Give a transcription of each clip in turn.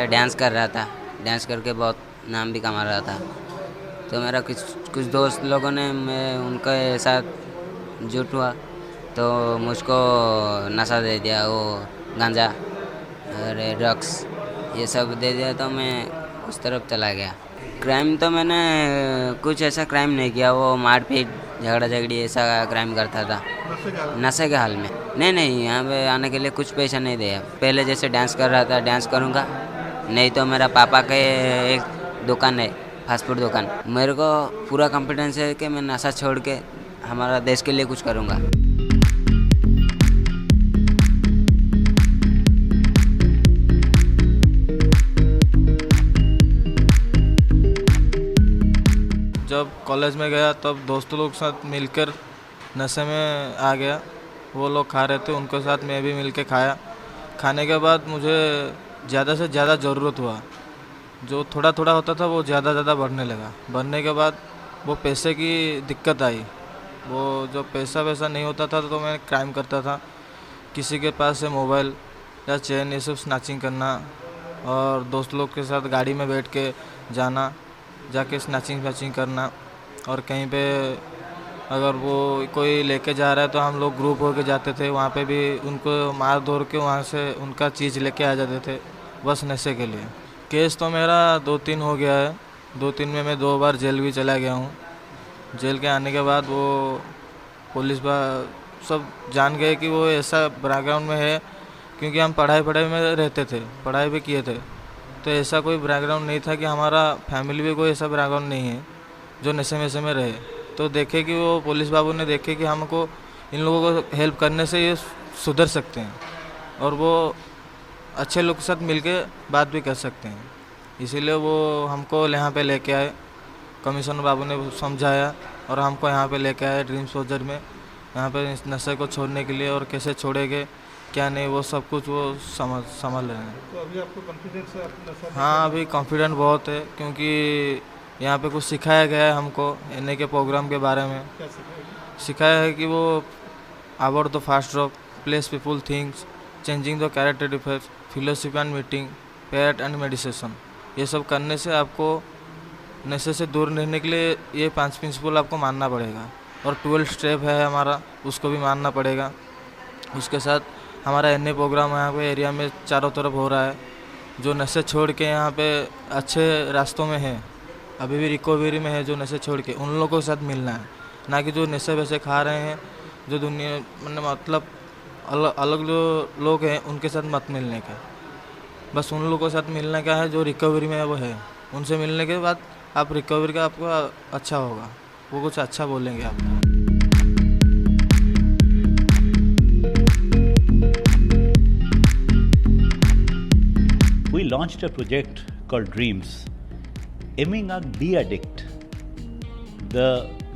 Dance कर रहा था, डांस करके बहुत नाम भी कमा रहा था। तो मेरा कुछ कुछ दोस्त लोगों ने मैं उनके साथ जुट हुआ, तो मुझको नशा दे दिया, वो गांजा और ड्रग्स ये सब दे दिया, तो मैं उस तरफ चला गया। क्राइम तो मैंने कुछ ऐसा क्राइम नहीं किया, वो मारपीट झगड़ा झगड़ी ऐसा क्राइम करता था नशे के हाल नशे के हाल में। नहीं, यहाँ पे आने के लिए कुछ पैसा नहीं दिया। पहले जैसे डांस कर रहा था डांस करूँगा, नहीं तो मेरा पापा के एक दुकान है, फास्ट फूड दुकान। मेरे को पूरा कॉन्फिडेंस है कि मैं नशा छोड़ के हमारा देश के लिए कुछ करूँगा। जब कॉलेज में गया तब दोस्तों लोग के साथ मिलकर नशे में आ गया। वो लोग खा रहे थे, उनके साथ मैं भी मिल के खाया। खाने के बाद मुझे ज़्यादा से ज़्यादा ज़रूरत हुआ। जो थोड़ा थोड़ा होता था वो ज़्यादा ज़्यादा बढ़ने लगा। बढ़ने के बाद वो पैसे की दिक्कत आई। वो जो पैसा वैसा नहीं होता था तो मैं क्राइम करता था। किसी के पास से मोबाइल या चेन ये सब स्नैचिंग करना, और दोस्त लोग के साथ गाड़ी में बैठ के जाना, जाके स्नैचिंग वैचिंग करना। और कहीं पे अगर वो कोई लेके जा रहा है तो हम लोग ग्रुप होके जाते थे, वहाँ पे भी उनको मार धोर के वहाँ से उनका चीज़ लेके आ जाते थे, बस नशे के लिए। केस तो मेरा 2-3 हो गया है। 2-3 में मैं 2 बार जेल भी चला गया हूँ। जेल के आने के बाद वो पुलिस सब जान गए कि वो ऐसा बैकग्राउंड में है, क्योंकि हम पढ़ाई में रहते थे, पढ़ाई भी किए थे। तो ऐसा कोई बैकग्राउंड नहीं था कि हमारा फैमिली भी कोई ऐसा बैकग्राउंड नहीं है जो नशे वशे में रहे। तो देखे कि वो पुलिस बाबू ने देखे कि हमको इन लोगों को हेल्प करने से ये सुधर सकते हैं, और वो अच्छे लोग के साथ मिलके बात भी कर सकते हैं। इसीलिए वो हमको यहाँ पे लेके आए। कमिश्नर बाबू ने समझाया और हमको यहाँ पे लेके आए ड्रीम सोल्जर में, यहाँ पे इस नशे को छोड़ने के लिए, और कैसे छोड़ेंगे क्या नहीं वो सब कुछ वो समझ रहे हैं। तो अभी आपको कॉन्फिडेंस है अपने नशा हाँ, अभी कॉन्फिडेंट बहुत है, क्योंकि यहाँ पे कुछ सिखाया गया है हमको एनए के प्रोग्राम के बारे में। क्या सिखाएगी? सिखाया है कि वो about the fast drop, place people things, changing the character defect, philosophy and meeting, pet and meditation. ये सब करने से आपको नशे से दूर रहने के लिए ये 5 प्रिंसिपल आपको मानना पड़ेगा। और 12 स्टेप है हमारा, उसको भी मानना पड़ेगा। उसके साथ हमारा एनए प्रोग्राम यहाँ पे एरिया में चारों तरफ हो रहा है। जो नशे छोड़ के यहाँ पे अच्छे रास्तों में है, अभी भी रिकवरी में है, जो नशे छोड़ के उन लोगों के साथ मिलना है, ना कि जो नशे वैसे खा रहे हैं, जो दुनिया मतलब अलग जो लोग हैं उनके साथ मत मिलने का। बस उन लोगों के साथ मिलने का है जो रिकवरी में वो है। उनसे मिलने के बाद आप रिकवरी का आपको अच्छा होगा, वो कुछ अच्छा बोलेंगे आपको। We launched a project called Dreams, aiming at de-addict the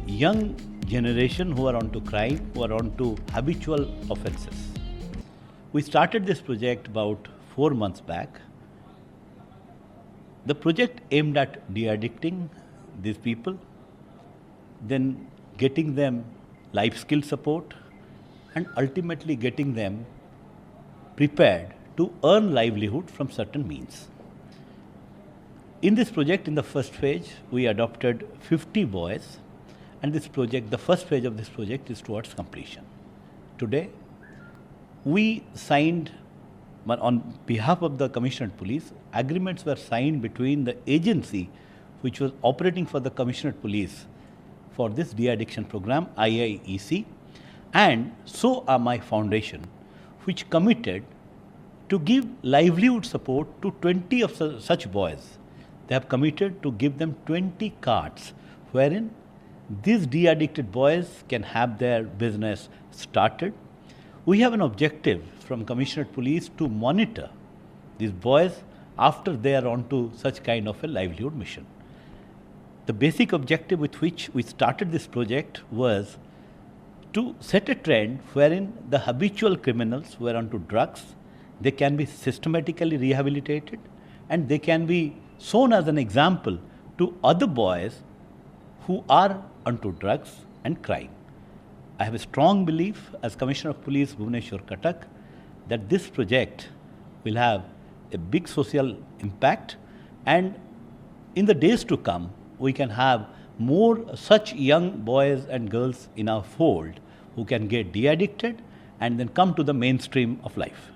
young generation who are onto crime, who are onto habitual offences. We started this project about 4 months back. The project aimed at de-addicting these people, then getting them life skill support, and ultimately getting them prepared to earn livelihood from certain means. In this project, in the first phase, we adopted 50 boys, and this project, the first phase of this project is towards completion. Today, we signed, on behalf of the Commissioner Police, agreements were signed between the agency which was operating for the Commissioner Police for this de-addiction program, IIEC, and So Amai Foundation, which committed to give livelihood support to 20 of such boys. They have committed to give them 20 cards wherein these de-addicted boys can have their business started. We have an objective from Commissioner Police to monitor these boys after they are onto such kind of a livelihood mission. The basic objective with which we started this project was to set a trend wherein the habitual criminals who are onto drugs, they can be systematically rehabilitated, and they can be shown as an example to other boys who are onto drugs and crime. I have a strong belief as Commissioner of Police Bhubaneswar Cuttack that this project will have a big social impact, and in the days to come, we can have more such young boys and girls in our fold who can get de-addicted and then come to the mainstream of life.